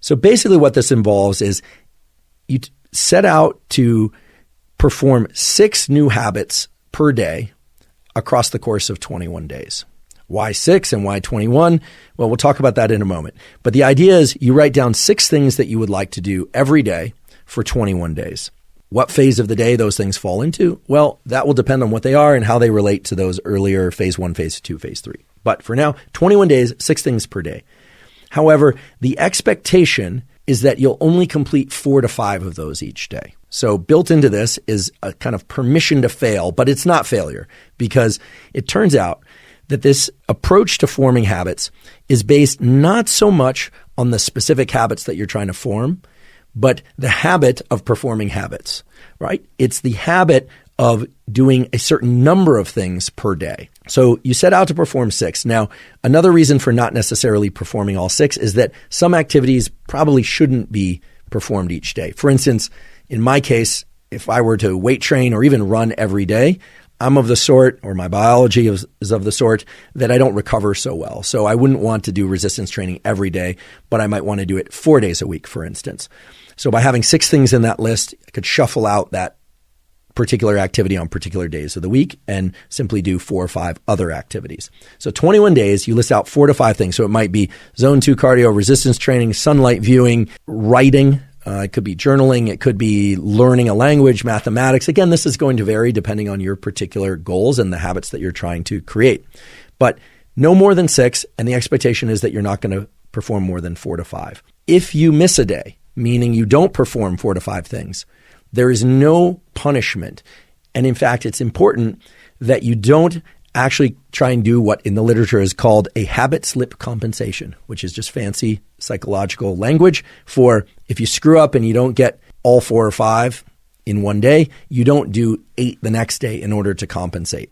So basically what this involves is you set out to perform 6 new habits per day across the course of 21 days. Why 6 and why 21? Well, we'll talk about that in a moment. But the idea is you write down 6 things that you would like to do every day for 21 days. What phase of the day those things fall into? Well, that will depend on what they are and how they relate to those earlier phase 1, phase 2, phase 3. But for now, 21 days, 6 things per day. However, the expectation is that you'll only complete 4 to 5 of those each day. So built into this is a kind of permission to fail, but it's not failure, because it turns out that this approach to forming habits is based not so much on the specific habits that you're trying to form, but the habit of performing habits, right? It's the habit of doing a certain number of things per day. So you set out to perform 6. Now, another reason for not necessarily performing all 6 is that some activities probably shouldn't be performed each day. For instance, in my case, if I were to weight train or even run every day, I'm of the sort, or my biology is of the sort, that I don't recover so well. So I wouldn't want to do resistance training every day, but I might want to do it 4 days a week, for instance. So by having 6 things in that list, I could shuffle out that particular activity on particular days of the week and simply do 4 or 5 other activities. So 21 days, you list out 4 to 5 things. So it might be zone 2 cardio, resistance training, sunlight viewing, writing. It could be journaling. It could be learning a language, mathematics. Again, this is going to vary depending on your particular goals and the habits that you're trying to create. But no more than 6, and the expectation is that you're not going to perform more than 4 to 5. If you miss a day, meaning you don't perform 4 to 5 things, there is no punishment. And in fact, it's important that you don't actually try and do what in the literature is called a habit slip compensation, which is just fancy psychological language for if you screw up and you don't get all 4 or 5 in one day, you don't do 8 the next day in order to compensate.